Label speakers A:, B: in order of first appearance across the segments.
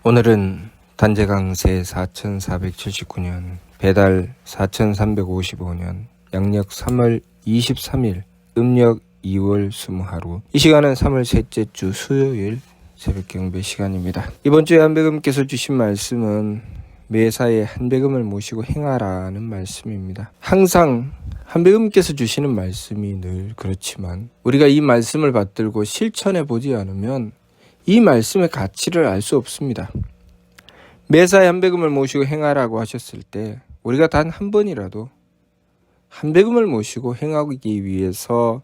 A: 오늘은 단재강세 4479년, 배달 4355년, 양력 3월 23일, 음력 2월 20하루. 이 시간은 3월 셋째 주 수요일 새벽 경배 시간입니다. 이번 주에 한배금께서 주신 말씀은 매사에 한배금을 모시고 행하라는 말씀입니다. 항상 한배금께서 주시는 말씀이 늘 그렇지만 우리가 이 말씀을 받들고 실천해 보지 않으면 이 말씀의 가치를 알 수 없습니다. 매사에 한배금을 모시고 행하라고 하셨을 때 우리가 단 한 번이라도 한배금을 모시고 행하기 위해서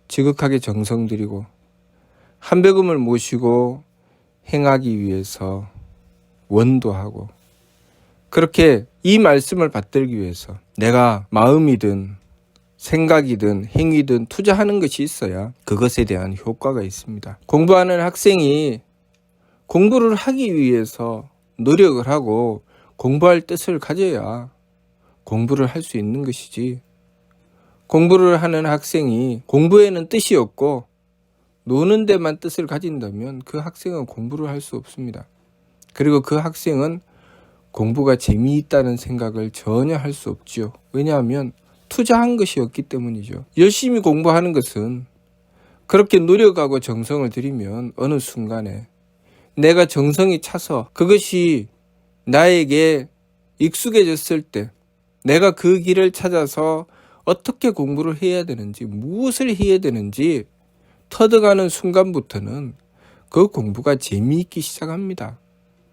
A: 지극하게 정성 들이고 한배금을 모시고 행하기 위해서 원도하고 그렇게 이 말씀을 받들기 위해서 내가 마음이든 생각이든 행위든 투자하는 것이 있어야 그것에 대한 효과가 있습니다. 공부하는 학생이 공부를 하기 위해서 노력을 하고 공부할 뜻을 가져야 공부를 할 수 있는 것이지, 공부를 하는 학생이 공부에는 뜻이 없고 노는 데만 뜻을 가진다면 그 학생은 공부를 할 수 없습니다. 그리고 그 학생은 공부가 재미있다는 생각을 전혀 할 수 없지요. 왜냐하면 투자한 것이 없기 때문이죠. 열심히 공부하는 것은 그렇게 노력하고 정성을 들이면 어느 순간에 내가 정성이 차서 그것이 나에게 익숙해졌을 때 내가 그 길을 찾아서 어떻게 공부를 해야 되는지, 무엇을 해야 되는지 터득하는 순간부터는 그 공부가 재미있기 시작합니다.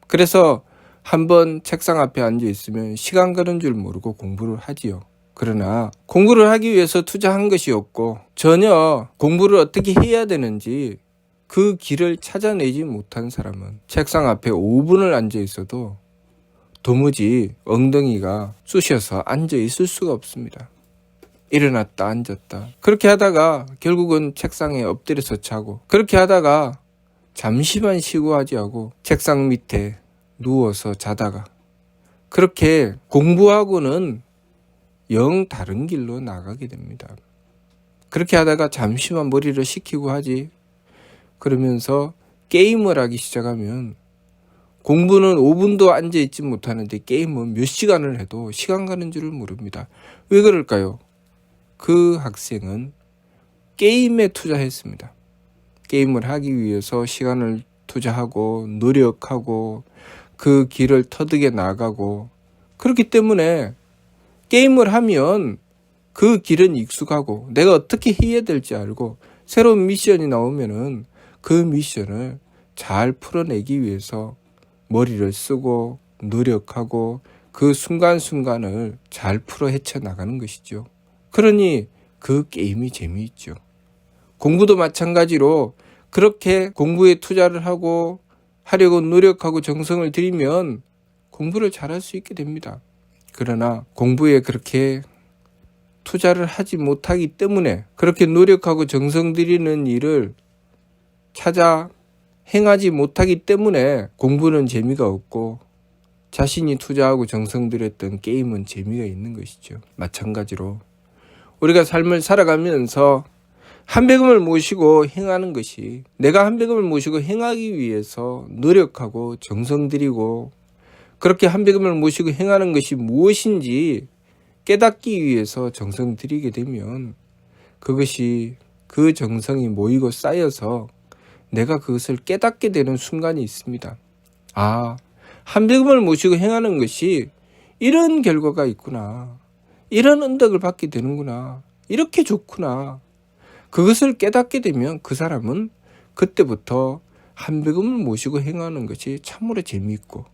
A: 그래서 한번 책상 앞에 앉아 있으면 시간 가는 줄 모르고 공부를 하지요. 그러나 공부를 하기 위해서 투자한 것이 없고 전혀 공부를 어떻게 해야 되는지 그 길을 찾아내지 못한 사람은 책상 앞에 5분을 앉아 있어도 도무지 엉덩이가 쑤셔서 앉아 있을 수가 없습니다. 일어났다 앉았다 그렇게 하다가 결국은 책상에 엎드려서 자고, 그렇게 하다가 잠시만 쉬고 하지 하고 책상 밑에 누워서 자다가 그렇게 공부하고는 영 다른 길로 나가게 됩니다. 그렇게 하다가 잠시만 머리를 식히고 하지 그러면서 게임을 하기 시작하면 공부는 5분도 앉아있지 못하는데 게임은 몇 시간을 해도 시간 가는 줄을 모릅니다. 왜 그럴까요? 그 학생은 게임에 투자했습니다. 게임을 하기 위해서 시간을 투자하고 노력하고 그 길을 터득해 나가고, 그렇기 때문에 게임을 하면 그 길은 익숙하고 내가 어떻게 해야 될지 알고 새로운 미션이 나오면은 그 미션을 잘 풀어내기 위해서 머리를 쓰고 노력하고 그 순간순간을 잘 풀어 헤쳐나가는 것이죠. 그러니 그 게임이 재미있죠. 공부도 마찬가지로 그렇게 공부에 투자를 하고 하려고 노력하고 정성을 들이면 공부를 잘할 수 있게 됩니다. 그러나 공부에 그렇게 투자를 하지 못하기 때문에, 그렇게 노력하고 정성 들이는 일을 찾아 행하지 못하기 때문에 공부는 재미가 없고 자신이 투자하고 정성 들였던 게임은 재미가 있는 것이죠. 마찬가지로 우리가 삶을 살아가면서 한배금을 모시고 행하는 것이, 내가 한배금을 모시고 행하기 위해서 노력하고 정성 들이고 그렇게 한배금을 모시고 행하는 것이 무엇인지 깨닫기 위해서 정성 들이게 되면 그것이, 그 정성이 모이고 쌓여서 내가 그것을 깨닫게 되는 순간이 있습니다. 아, 한배금을 모시고 행하는 것이 이런 결과가 있구나, 이런 은덕을 받게 되는구나, 이렇게 좋구나. 그것을 깨닫게 되면 그 사람은 그때부터 한배금을 모시고 행하는 것이 참으로 재미있고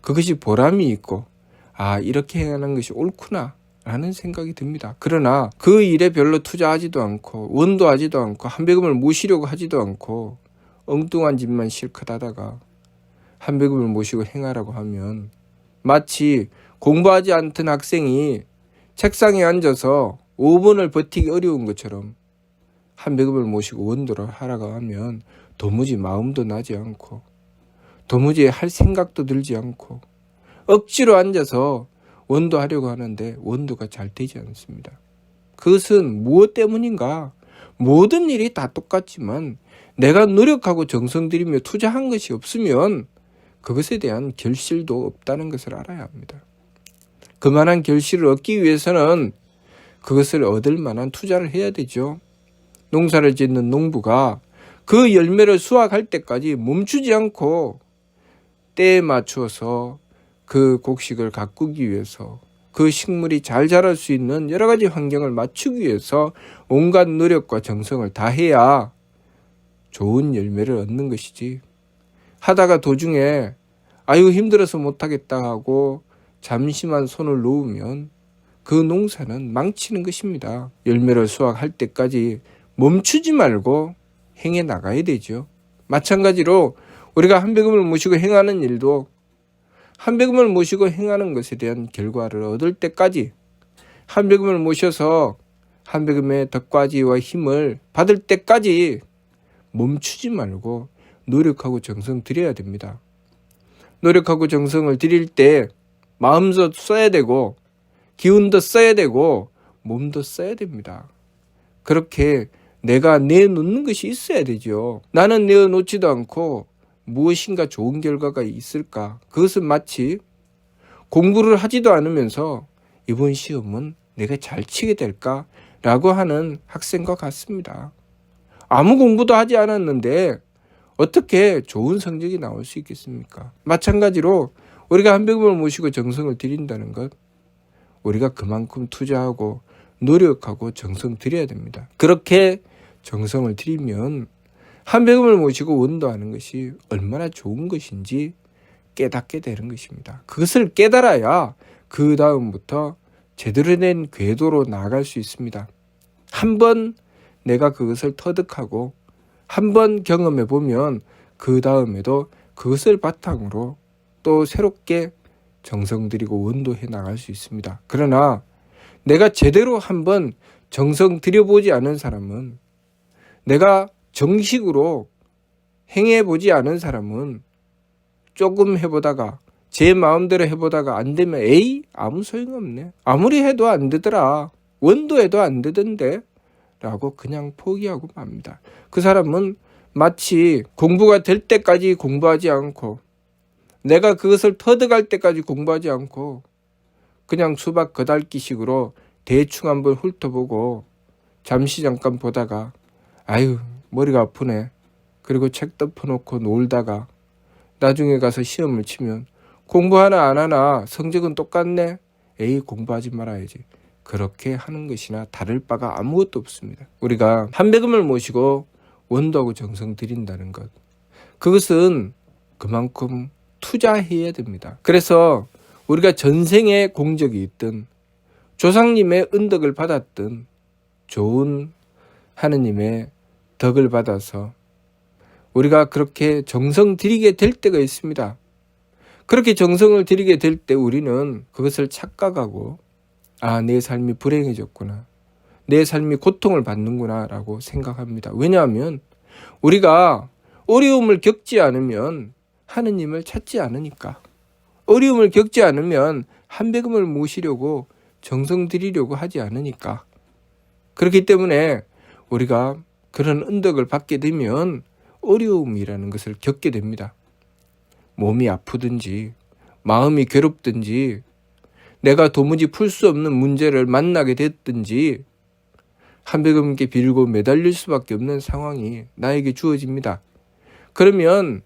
A: 그것이 보람이 있고, 아, 이렇게 행하는 것이 옳구나 라는 생각이 듭니다. 그러나 그 일에 별로 투자하지도 않고 원도하지도 않고 한배금을 모시려고 하지도 않고 엉뚱한 짓만 실컷 하다가 한배금을 모시고 행하라고 하면 마치 공부하지 않던 학생이 책상에 앉아서 5분을 버티기 어려운 것처럼 한배금을 모시고 원도를 하라고 하면 도무지 마음도 나지 않고 도무지 할 생각도 들지 않고 억지로 앉아서 원도하려고 하는데 원도가 잘 되지 않습니다. 그것은 무엇 때문인가? 모든 일이 다 똑같지만 내가 노력하고 정성 들이며 투자한 것이 없으면 그것에 대한 결실도 없다는 것을 알아야 합니다. 그만한 결실을 얻기 위해서는 그것을 얻을 만한 투자를 해야 되죠. 농사를 짓는 농부가 그 열매를 수확할 때까지 멈추지 않고 때에 맞추어서 그 곡식을 가꾸기 위해서 그 식물이 잘 자랄 수 있는 여러 가지 환경을 맞추기 위해서 온갖 노력과 정성을 다해야 좋은 열매를 얻는 것이지, 하다가 도중에 아유 힘들어서 못하겠다 하고 잠시만 손을 놓으면 그 농사는 망치는 것입니다. 열매를 수확할 때까지 멈추지 말고 행해 나가야 되죠. 마찬가지로 우리가 한배금을 모시고 행하는 일도 한배금을 모시고 행하는 것에 대한 결과를 얻을 때까지, 한배금을 모셔서 한배금의 덕과지와 힘을 받을 때까지 멈추지 말고 노력하고 정성 들여야 됩니다. 노력하고 정성을 들일 때 마음도 써야 되고 기운도 써야 되고 몸도 써야 됩니다. 그렇게 내가 내놓는 것이 있어야 되죠. 나는 내어놓지도 않고 무엇인가 좋은 결과가 있을까? 그것은 마치 공부를 하지도 않으면서 이번 시험은 내가 잘 치게 될까? 라고 하는 학생과 같습니다. 아무 공부도 하지 않았는데 어떻게 좋은 성적이 나올 수 있겠습니까? 마찬가지로 우리가 한배금을 모시고 정성을 들인다는 것, 우리가 그만큼 투자하고 노력하고 정성 들여야 됩니다. 그렇게 정성을 들이면 한배금을 모시고 원도하는 것이 얼마나 좋은 것인지 깨닫게 되는 것입니다. 그것을 깨달아야 그 다음부터 제대로 된 궤도로 나아갈 수 있습니다. 한번 내가 그것을 터득하고 한번 경험해 보면 그 다음에도 그것을 바탕으로 또 새롭게 정성 들이고 원도해 나갈 수 있습니다. 그러나 내가 제대로 한번 정성 들여보지 않은 사람은, 내가 정식으로 행해보지 않은 사람은 조금 해보다가 제 마음대로 해보다가 안 되면 에이 아무 소용없네, 아무리 해도 안 되더라, 원도해도 안 되던데 라고 그냥 포기하고 맙니다. 그 사람은 마치 공부가 될 때까지 공부하지 않고 내가 그것을 터득할 때까지 공부하지 않고 그냥 수박 거달기식으로 대충 한번 훑어보고 잠시 잠깐 보다가 아유 머리가 아프네, 그리고 책 덮어놓고 놀다가 나중에 가서 시험을 치면 공부 하나 안 하나 성적은 똑같네, 에이 공부하지 말아야지, 그렇게 하는 것이나 다를 바가 아무것도 없습니다. 우리가 한배금을 모시고 원도하고 정성 들인다는 것, 그것은 그만큼 투자해야 됩니다. 그래서 우리가 전생에 공적이 있든 조상님의 은덕을 받았든 좋은 하느님의 덕을 받아서 우리가 그렇게 정성 들이게 될 때가 있습니다. 그렇게 정성을 들이게 될 때 우리는 그것을 착각하고 아, 내 삶이 불행해졌구나, 내 삶이 고통을 받는구나 라고 생각합니다. 왜냐하면 우리가 어려움을 겪지 않으면 하느님을 찾지 않으니까, 어려움을 겪지 않으면 한배금을 모시려고 정성 들이려고 하지 않으니까. 그렇기 때문에 우리가 그런 은덕을 받게 되면 어려움이라는 것을 겪게 됩니다. 몸이 아프든지 마음이 괴롭든지 내가 도무지 풀 수 없는 문제를 만나게 됐든지 한배금께 빌고 매달릴 수밖에 없는 상황이 나에게 주어집니다. 그러면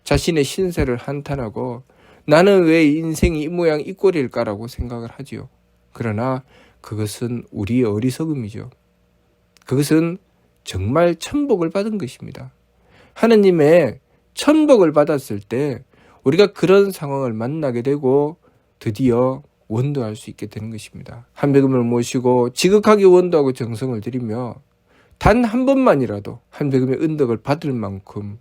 A: 자신의 신세를 한탄하고 나는 왜 인생이 이 모양 이 꼴일까라고 생각을 하지요. 그러나 그것은 우리의 어리석음이죠. 그것은 정말 천복을 받은 것입니다. 하느님의 천복을 받았을 때 우리가 그런 상황을 만나게 되고 드디어 원도할 수 있게 되는 것입니다. 한배금을 모시고 지극하게 원도하고 정성을 들이며 단 한 번만이라도 한배금의 은덕을 받을 만큼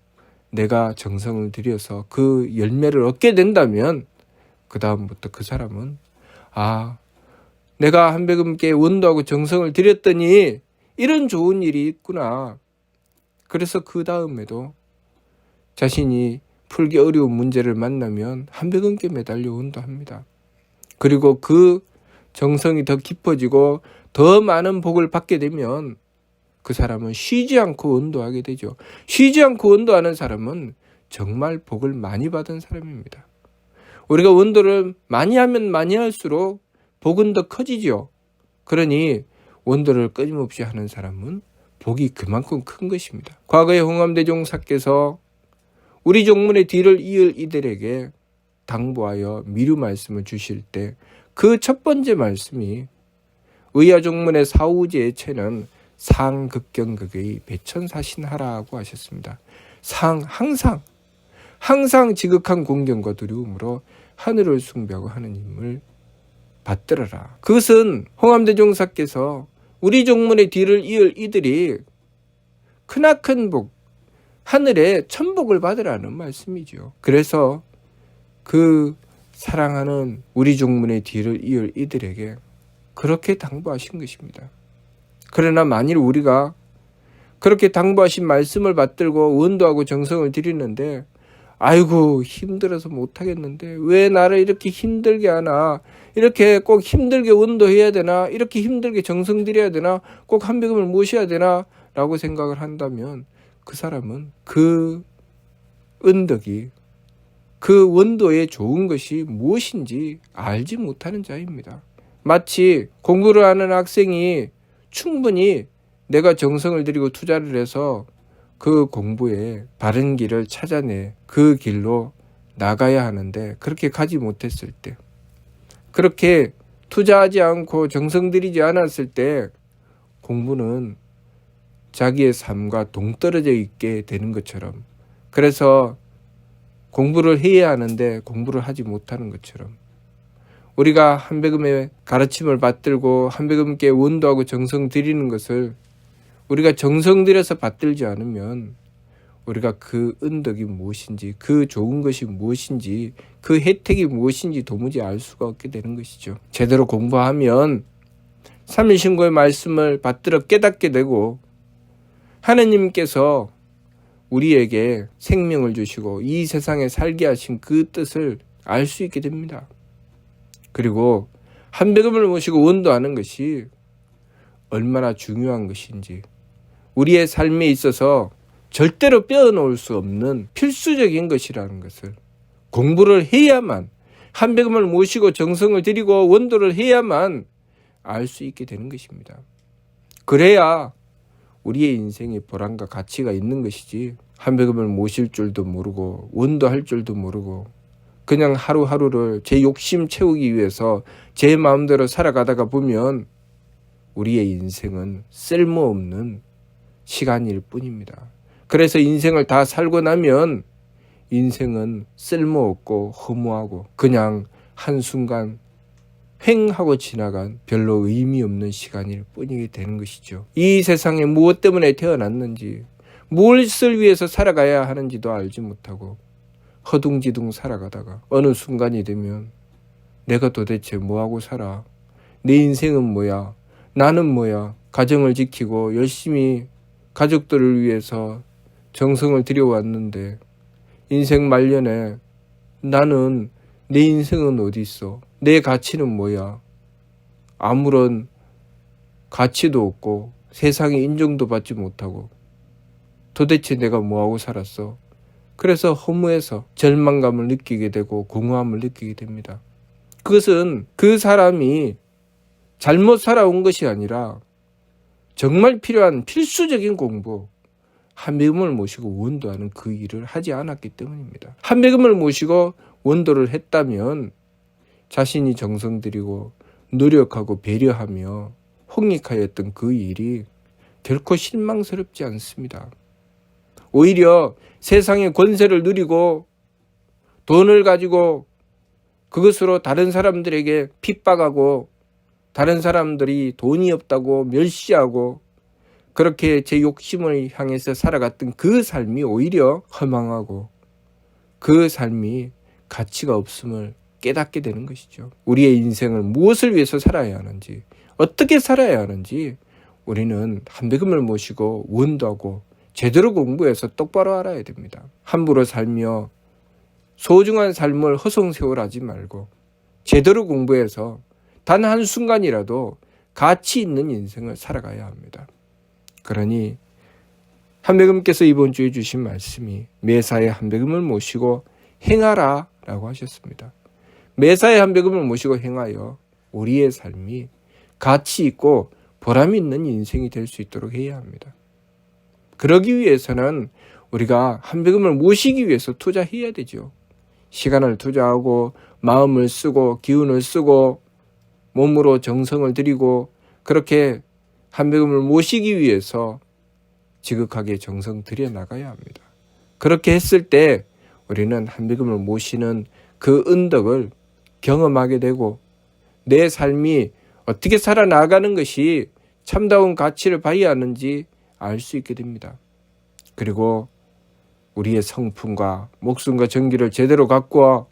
A: 내가 정성을 들여서 그 열매를 얻게 된다면 그 다음부터 그 사람은 아, 내가 한배금께 원도하고 정성을 들였더니 이런 좋은 일이 있구나. 그래서 그 다음에도 자신이 풀기 어려운 문제를 만나면 한배금께 매달려 원도합니다. 그리고 그 정성이 더 깊어지고 더 많은 복을 받게 되면 그 사람은 쉬지 않고 원도하게 되죠. 쉬지 않고 원도하는 사람은 정말 복을 많이 받은 사람입니다. 우리가 원도를 많이 하면 많이 할수록 복은 더 커지죠. 그러니 원도를 끊임없이 하는 사람은 복이 그만큼 큰 것입니다. 과거에 홍암대종사께서 우리 종문의 뒤를 이을 이들에게 당부하여 미루 말씀을 주실 때 그 첫 번째 말씀이 의야종문의 사우제의 체는 상극경극의 배천사신하라고 하셨습니다. 항상 지극한 공경과 두려움으로 하늘을 숭배하고 하느님을 받들어라. 그것은 홍암대종사께서 우리 종문의 뒤를 이을 이들이 크나큰 복, 하늘의 천복을 받으라는 말씀이죠. 그래서 그 사랑하는 우리 종문의 뒤를 이을 이들에게 그렇게 당부하신 것입니다. 그러나 만일 우리가 그렇게 당부하신 말씀을 받들고 원도하고 정성을 드리는데 아이고 힘들어서 못하겠는데 왜 나를 이렇게 힘들게 하나, 이렇게 꼭 힘들게 원도해야 되나, 이렇게 힘들게 정성 들여야 되나, 꼭 한백음을 모셔야 되나 라고 생각을 한다면 그 사람은 그 은덕이, 그 원도의 좋은 것이 무엇인지 알지 못하는 자입니다. 마치 공부를 하는 학생이 충분히 내가 정성을 들이고 투자를 해서 그 공부에 바른 길을 찾아내 그 길로 나가야 하는데 그렇게 가지 못했을 때, 그렇게 투자하지 않고 정성 들이지 않았을 때 공부는 자기의 삶과 동떨어져 있게 되는 것처럼, 그래서 공부를 해야 하는데 공부를 하지 못하는 것처럼, 우리가 한백음의 가르침을 받들고 한백음께 원도하고 정성 들이는 것을 우리가 정성 들여서 받들지 않으면 우리가 그 은덕이 무엇인지, 그 좋은 것이 무엇인지, 그 혜택이 무엇인지 도무지 알 수가 없게 되는 것이죠. 제대로 공부하면 삼일신고의 말씀을 받들어 깨닫게 되고 하느님께서 우리에게 생명을 주시고 이 세상에 살게 하신 그 뜻을 알 수 있게 됩니다. 그리고 한백음을 모시고 원도하는 것이 얼마나 중요한 것인지, 우리의 삶에 있어서 절대로 빼어놓을 수 없는 필수적인 것이라는 것을, 공부를 해야만, 한백음을 모시고 정성을 들이고 원도를 해야만 알 수 있게 되는 것입니다. 그래야 우리의 인생에 보람과 가치가 있는 것이지, 한백음을 모실 줄도 모르고 원도할 줄도 모르고 그냥 하루하루를 제 욕심 채우기 위해서 제 마음대로 살아가다가 보면 우리의 인생은 쓸모없는 시간일 뿐입니다. 그래서 인생을 다 살고 나면 인생은 쓸모없고 허무하고 그냥 한순간 횡하고 지나간 별로 의미 없는 시간일 뿐이게 되는 것이죠. 이 세상에 무엇 때문에 태어났는지, 무엇을 위해서 살아가야 하는지도 알지 못하고 허둥지둥 살아가다가 어느 순간이 되면 내가 도대체 뭐하고 살아? 내 인생은 뭐야? 나는 뭐야? 가정을 지키고 열심히 가족들을 위해서 정성을 들여왔는데 인생 말년에 나는, 내 인생은 어디 있어? 내 가치는 뭐야? 아무런 가치도 없고 세상에 인정도 받지 못하고 도대체 내가 뭐하고 살았어? 그래서 허무해서 절망감을 느끼게 되고 공허함을 느끼게 됩니다. 그것은 그 사람이 잘못 살아온 것이 아니라 정말 필요한 필수적인 공부, 한백음을 모시고 원도하는 그 일을 하지 않았기 때문입니다. 한백음을 모시고 원도를 했다면 자신이 정성 들이고 노력하고 배려하며 홍익하였던 그 일이 결코 실망스럽지 않습니다. 오히려 세상의 권세를 누리고 돈을 가지고 그것으로 다른 사람들에게 핍박하고 다른 사람들이 돈이 없다고 멸시하고 그렇게 제 욕심을 향해서 살아갔던 그 삶이 오히려 허망하고 그 삶이 가치가 없음을 깨닫게 되는 것이죠. 우리의 인생을 무엇을 위해서 살아야 하는지, 어떻게 살아야 하는지 우리는 한백음을 모시고 원도하고 제대로 공부해서 똑바로 알아야 됩니다. 함부로 살며 소중한 삶을 허송세월하지 말고 제대로 공부해서 단 한순간이라도 가치 있는 인생을 살아가야 합니다. 그러니 한백음께서 이번 주에 주신 말씀이 매사에 한백음을 모시고 행하라 라고 하셨습니다. 매사에 한백음을 모시고 행하여 우리의 삶이 가치 있고 보람 있는 인생이 될 수 있도록 해야 합니다. 그러기 위해서는 우리가 한백음을 모시기 위해서 투자해야 되죠. 시간을 투자하고 마음을 쓰고 기운을 쓰고 몸으로 정성을 들이고 그렇게 한백음을 모시기 위해서 지극하게 정성 들여 나가야 합니다. 그렇게 했을 때 우리는 한백음을 모시는 그 은덕을 경험하게 되고 내 삶이 어떻게 살아나가는 것이 참다운 가치를 봐야 하는지 알 수 있게 됩니다. 그리고 우리의 성품과 목숨과 정기를 제대로 갖고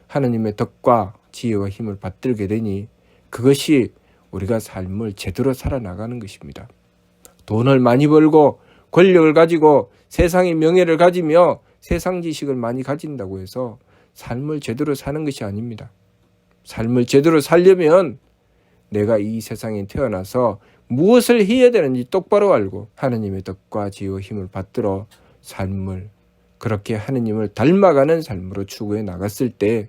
A: 하나님의 덕과 지혜와 힘을 받들게 되니 그것이 우리가 삶을 제대로 살아나가는 것입니다. 돈을 많이 벌고 권력을 가지고 세상의 명예를 가지며 세상 지식을 많이 가진다고 해서 삶을 제대로 사는 것이 아닙니다. 삶을 제대로 살려면 내가 이 세상에 태어나서 무엇을 해야 되는지 똑바로 알고 하나님의 덕과 지혜와 힘을 받들어 삶을 그렇게 하나님을 닮아가는 삶으로 추구해 나갔을 때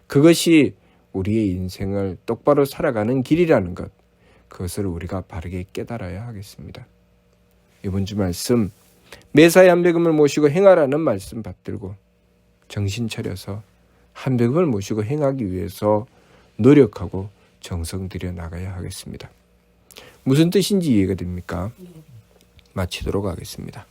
A: 그것이 우리의 인생을 똑바로 살아가는 길이라는 것, 그것을 우리가 바르게 깨달아야 하겠습니다. 이번 주 말씀 매사에 한백음을 모시고 행하라는 말씀 받들고 정신 차려서 한백음을 모시고 행하기 위해서 노력하고 정성 들여 나가야 하겠습니다. 무슨 뜻인지 이해가 됩니까? 마치도록 하겠습니다.